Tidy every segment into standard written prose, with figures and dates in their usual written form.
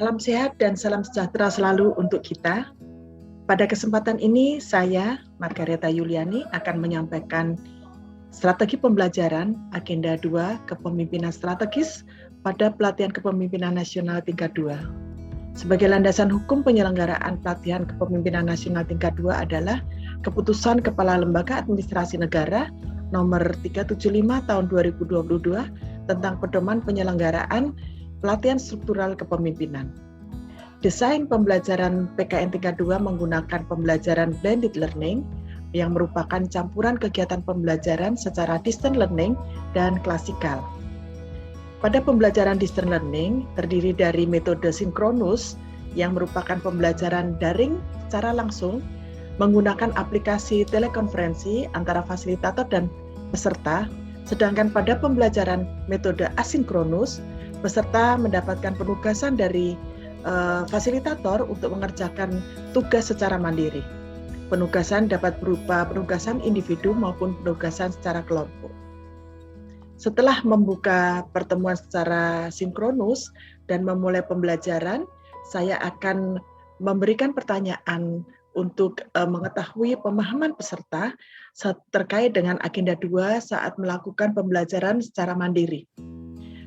Salam sehat dan salam sejahtera selalu untuk kita. Pada kesempatan ini, saya, Margareta Yuliani, akan menyampaikan strategi pembelajaran Agenda 2 Kepemimpinan Strategis pada Pelatihan Kepemimpinan Nasional Tingkat 2. Sebagai landasan hukum penyelenggaraan pelatihan kepemimpinan nasional tingkat 2 adalah Keputusan Kepala Lembaga Administrasi Negara nomor 375 tahun 2022 tentang pedoman penyelenggaraan pelatihan struktural kepemimpinan. Desain pembelajaran PKN tingkat 2 menggunakan pembelajaran blended learning yang merupakan campuran kegiatan pembelajaran secara distance learning dan klasikal. Pada pembelajaran distance learning terdiri dari metode sinkronus yang merupakan pembelajaran daring secara langsung menggunakan aplikasi telekonferensi antara fasilitator dan peserta, sedangkan pada pembelajaran metode asinkronus peserta mendapatkan penugasan dari fasilitator untuk mengerjakan tugas secara mandiri. Penugasan dapat berupa penugasan individu maupun penugasan secara kelompok. Setelah membuka pertemuan secara sinkronus dan memulai pembelajaran, saya akan memberikan pertanyaan untuk mengetahui pemahaman peserta terkait dengan agenda 2 saat melakukan pembelajaran secara mandiri.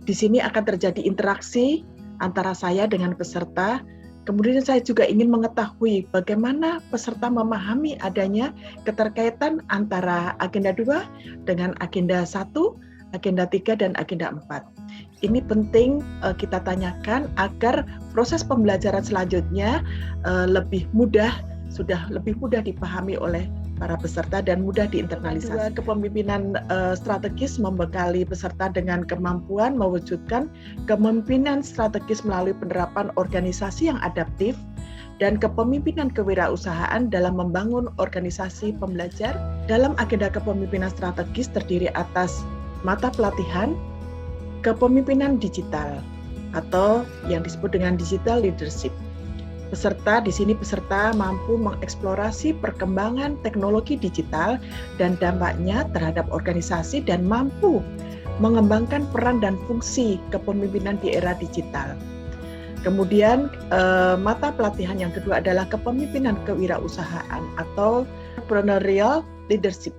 Di sini akan terjadi interaksi antara saya dengan peserta. Kemudian saya juga ingin mengetahui bagaimana peserta memahami adanya keterkaitan antara agenda 2 dengan agenda 1, agenda 3, dan agenda 4. Ini penting kita tanyakan agar proses pembelajaran selanjutnya sudah lebih mudah dipahami oleh para peserta dan mudah diinternalisasi. Kepemimpinan strategis membekali peserta dengan kemampuan mewujudkan kepemimpinan strategis melalui penerapan organisasi yang adaptif dan kepemimpinan kewirausahaan dalam membangun organisasi pembelajar. Dalam agenda kepemimpinan strategis terdiri atas mata pelatihan, kepemimpinan digital atau yang disebut dengan digital leadership. Di sini peserta mampu mengeksplorasi perkembangan teknologi digital dan dampaknya terhadap organisasi dan mampu mengembangkan peran dan fungsi kepemimpinan di era digital. Kemudian mata pelatihan yang kedua adalah kepemimpinan kewirausahaan atau entrepreneurial leadership.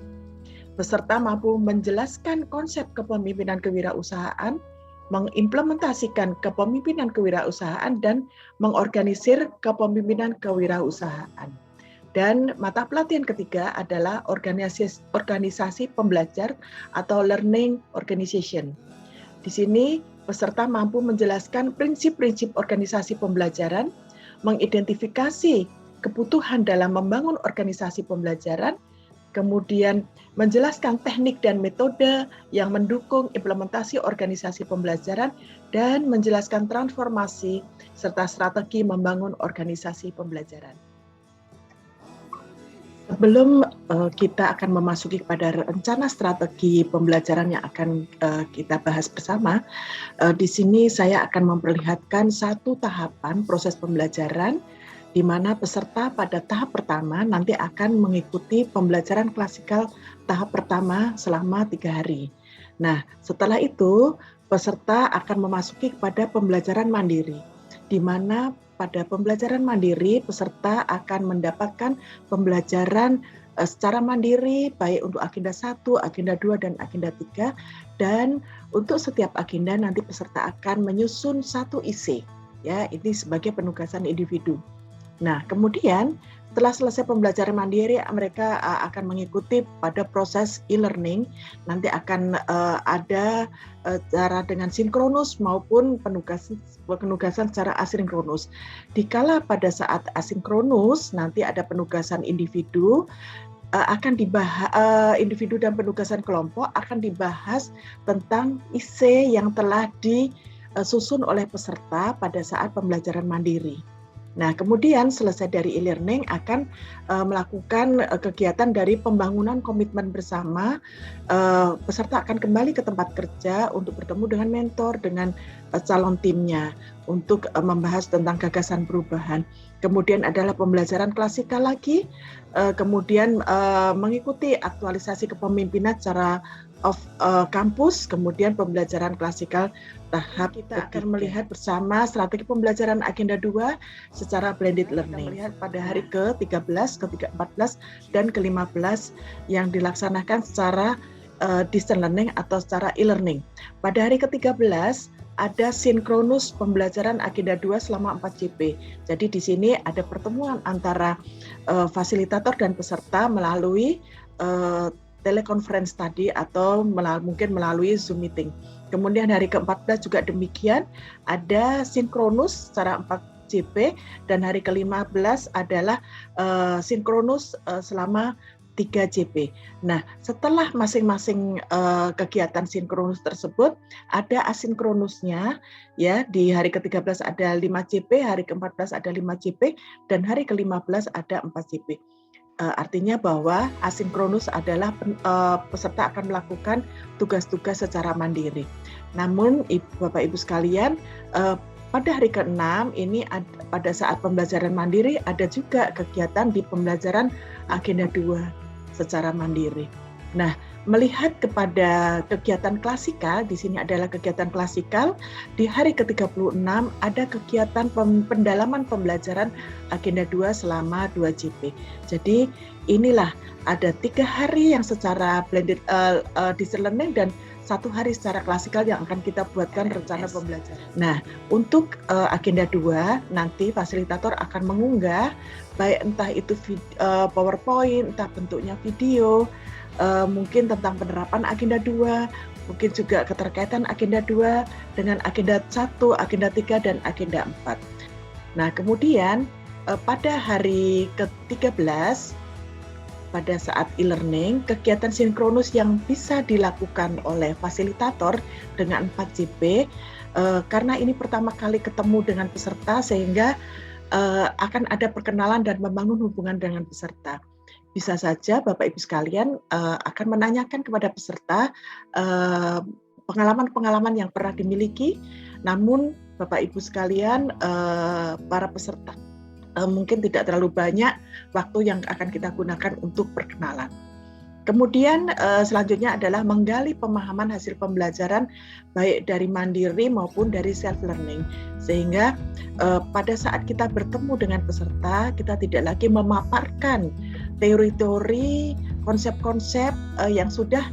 Peserta mampu menjelaskan konsep kepemimpinan kewirausahaan, mengimplementasikan kepemimpinan kewirausahaan dan mengorganisir kepemimpinan kewirausahaan. Dan mata pelatihan ketiga adalah organisasi pembelajar atau learning organization. Di sini peserta mampu menjelaskan prinsip-prinsip organisasi pembelajaran, mengidentifikasi kebutuhan dalam membangun organisasi pembelajaran, kemudian menjelaskan teknik dan metode yang mendukung implementasi organisasi pembelajaran, dan menjelaskan transformasi serta strategi membangun organisasi pembelajaran. Sebelum kita akan memasuki kepada rencana strategi pembelajaran yang akan kita bahas bersama, di sini saya akan memperlihatkan satu tahapan proses pembelajaran di mana peserta pada tahap pertama nanti akan mengikuti pembelajaran klasikal tahap pertama selama 3 hari. Nah, setelah itu peserta akan memasuki kepada pembelajaran mandiri, di mana pada pembelajaran mandiri peserta akan mendapatkan pembelajaran secara mandiri baik untuk agenda 1, agenda 2, dan agenda 3, dan untuk setiap agenda nanti peserta akan menyusun satu IC, ya, ini sebagai penugasan individu. Nah, kemudian setelah selesai pembelajaran mandiri, mereka akan mengikuti pada proses e-learning. Nanti akan ada cara dengan sinkronus maupun penugasan secara asinkronus. Dikala pada saat asinkronus, nanti ada penugasan individu, akan dibahas individu dan penugasan kelompok akan dibahas tentang IC yang telah disusun oleh peserta pada saat pembelajaran mandiri. Nah, kemudian selesai dari e-learning akan melakukan kegiatan dari pembangunan komitmen bersama. Peserta akan kembali ke tempat kerja untuk bertemu dengan mentor, dengan calon timnya untuk membahas tentang gagasan perubahan. Kemudian adalah pembelajaran klasikal lagi, kemudian mengikuti aktualisasi kepemimpinan secara of kampus, kemudian pembelajaran klasikal tahap kita akan melihat bersama strategi pembelajaran agenda 2 secara blended learning. Kita melihat pada hari ke-13, ke-14, dan ke-15 yang dilaksanakan secara distance learning atau secara e-learning. Pada hari ke-13 ada sinkronus pembelajaran agenda 2 selama 4 JP. Jadi di sini ada pertemuan antara fasilitator dan peserta melalui telekonferensi tadi atau mungkin melalui Zoom meeting. Kemudian hari ke-14 juga demikian, ada sinkronus secara 4 JP, dan hari ke-15 adalah sinkronus selama 3 JP. Nah, setelah masing-masing kegiatan sinkronus tersebut, ada asinkronusnya, ya. Di hari ke-13 ada 5 JP, hari ke-14 ada 5 JP, dan hari ke-15 ada 4 JP. Artinya bahwa asinkronus adalah peserta akan melakukan tugas-tugas secara mandiri. Namun, Bapak Ibu sekalian, pada hari ke-6 ini pada saat pembelajaran mandiri ada juga kegiatan di pembelajaran agenda 2 secara mandiri. Nah, melihat kepada kegiatan klasikal, di sini adalah kegiatan klasikal, di hari ke-36 ada kegiatan pendalaman pembelajaran agenda 2 selama 2 JP. Jadi inilah ada 3 hari yang secara blended distance learning dan 1 hari secara klasikal yang akan kita buatkan rencana pembelajaran. Nah, untuk agenda 2 nanti fasilitator akan mengunggah baik entah itu PowerPoint, entah bentuknya video, mungkin tentang penerapan agenda 2, mungkin juga keterkaitan agenda 2 dengan agenda 1, agenda 3, dan agenda 4. Nah, kemudian pada hari ke-13, pada saat e-learning, kegiatan sinkronus yang bisa dilakukan oleh fasilitator dengan 4 JP, karena ini pertama kali ketemu dengan peserta sehingga akan ada perkenalan dan membangun hubungan dengan peserta. Bisa saja Bapak Ibu sekalian akan menanyakan kepada peserta pengalaman-pengalaman yang pernah dimiliki, namun Bapak Ibu sekalian, para peserta mungkin tidak terlalu banyak waktu yang akan kita gunakan untuk perkenalan. Kemudian selanjutnya adalah menggali pemahaman hasil pembelajaran baik dari mandiri maupun dari self-learning. Sehingga pada saat kita bertemu dengan peserta, kita tidak lagi memaparkan teori-teori, konsep-konsep yang sudah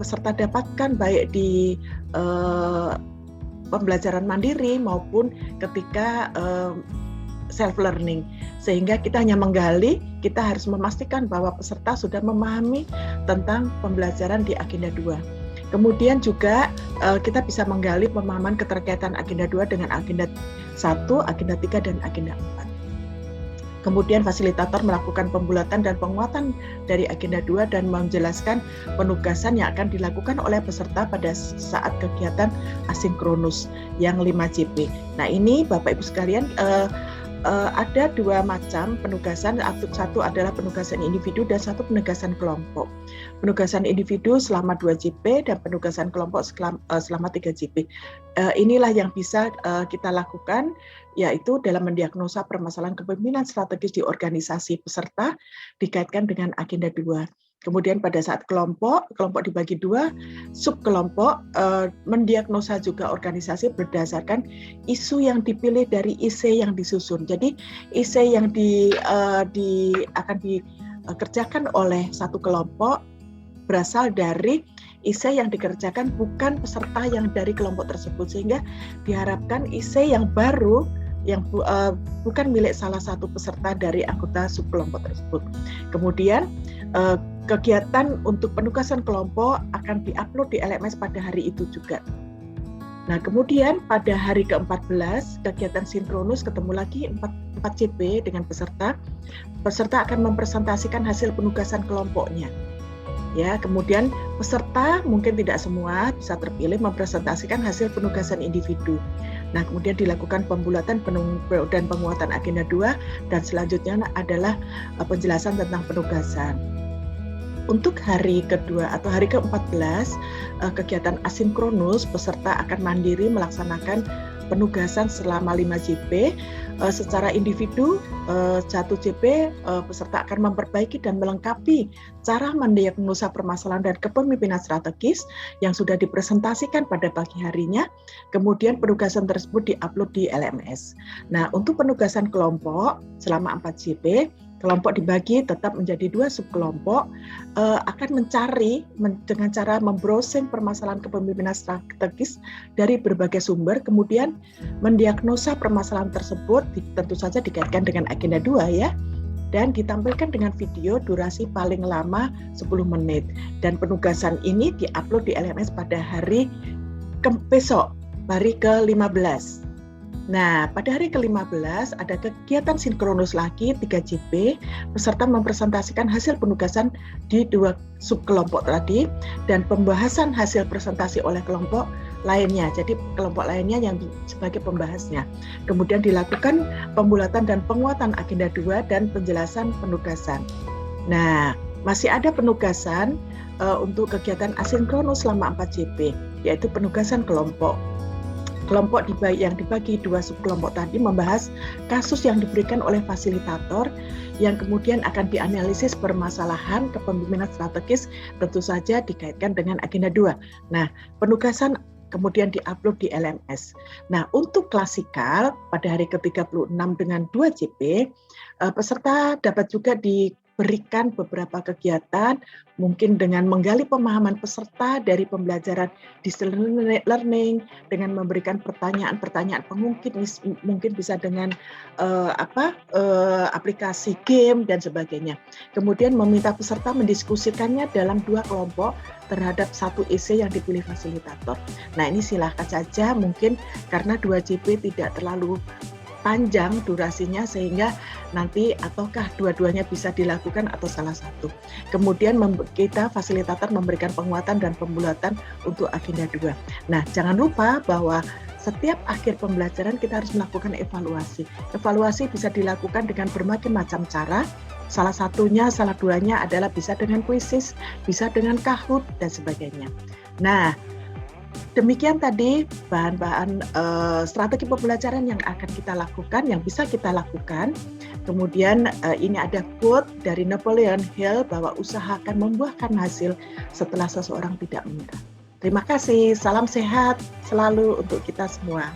peserta dapatkan baik di pembelajaran mandiri maupun ketika self-learning. Sehingga kita hanya menggali, kita harus memastikan bahwa peserta sudah memahami tentang pembelajaran di agenda 2. Kemudian juga kita bisa menggali pemahaman keterkaitan agenda 2 dengan agenda 1, agenda 3, dan agenda 4. Kemudian fasilitator melakukan pembulatan dan penguatan dari agenda 2 dan menjelaskan penugasan yang akan dilakukan oleh peserta pada saat kegiatan asinkronus yang 5 JP. Nah, ini Bapak Ibu sekalian, ada 2 macam penugasan, satu adalah penugasan individu dan satu penugasan kelompok. Penugasan individu selama 2 JP dan penugasan kelompok selama 3 JP. Inilah yang bisa kita lakukan, yaitu dalam mendiagnosa permasalahan kepemimpinan strategis di organisasi peserta dikaitkan dengan agenda 2. Kemudian pada saat kelompok dibagi 2, subkelompok mendiagnosa juga organisasi berdasarkan isu yang dipilih dari IC yang disusun. Jadi IC yang akan dikerjakan oleh satu kelompok berasal dari IC yang dikerjakan bukan peserta yang dari kelompok tersebut, sehingga diharapkan IC yang baru yang bukan milik salah satu peserta dari anggota subkelompok tersebut. Kemudian kegiatan untuk penugasan kelompok akan diupload di LMS pada hari itu juga. Nah, kemudian pada hari ke-14 kegiatan sinkronus ketemu lagi 4 JP dengan peserta. Peserta akan mempresentasikan hasil penugasan kelompoknya. Ya, kemudian peserta mungkin tidak semua bisa terpilih mempresentasikan hasil penugasan individu. Nah, kemudian dilakukan pembulatan dan penguatan agenda 2 dan selanjutnya adalah penjelasan tentang penugasan. Untuk hari kedua atau hari ke-14 kegiatan asinkronus, peserta akan mandiri melaksanakan penugasan selama 5 JP. Secara individu, 1 JP peserta akan memperbaiki dan melengkapi cara mendiagnosa permasalahan dan kepemimpinan strategis yang sudah dipresentasikan pada pagi harinya. Kemudian penugasan tersebut diupload di LMS. Nah, untuk penugasan kelompok selama 4 JP, kelompok dibagi tetap menjadi 2 subkelompok, akan mencari dengan cara membrowsing permasalahan kepemimpinan strategis dari berbagai sumber, kemudian mendiagnosa permasalahan tersebut, tentu saja dikaitkan dengan agenda 2 ya, dan ditampilkan dengan video durasi paling lama 10 menit. Dan penugasan ini diupload di LMS pada hari besok, hari ke-15. Nah, pada hari ke-15 ada kegiatan sinkronus lagi 3 JP, peserta mempresentasikan hasil penugasan di 2 subkelompok tadi dan pembahasan hasil presentasi oleh kelompok lainnya. Jadi kelompok lainnya yang sebagai pembahasnya. Kemudian dilakukan pembulatan dan penguatan agenda 2 dan penjelasan penugasan. Nah, masih ada penugasan untuk kegiatan asinkronus selama 4 JP, yaitu penugasan kelompok. Kelompok yang dibagi 2 subkelompok tadi membahas kasus yang diberikan oleh fasilitator yang kemudian akan dianalisis permasalahan kepemimpinan strategis, tentu saja dikaitkan dengan agenda 2. Nah, penugasan kemudian diupload di LMS. Nah, untuk klasikal pada hari ke-36 dengan 2 JP, peserta dapat juga diberikan beberapa kegiatan, mungkin dengan menggali pemahaman peserta dari pembelajaran distance learning, dengan memberikan pertanyaan-pertanyaan pengungkit, mungkin bisa dengan aplikasi game dan sebagainya. Kemudian meminta peserta mendiskusikannya dalam 2 kelompok terhadap 1 essay yang dipilih fasilitator. Nah, ini silahkan saja, mungkin karena 2 JP tidak terlalu panjang durasinya sehingga nanti ataukah dua-duanya bisa dilakukan atau salah satu. Kemudian kita fasilitator memberikan penguatan dan pembulatan untuk agenda 2. Nah, jangan lupa bahwa setiap akhir pembelajaran kita harus melakukan evaluasi. Evaluasi bisa dilakukan dengan berbagai macam cara. Salah duanya adalah bisa dengan kuisis, bisa dengan Kahoot dan sebagainya. Nah, demikian tadi bahan-bahan strategi pembelajaran yang akan kita lakukan, yang bisa kita lakukan. Kemudian ini ada quote dari Napoleon Hill bahwa usaha akan membuahkan hasil setelah seseorang tidak menyerah. Terima kasih, salam sehat selalu untuk kita semua.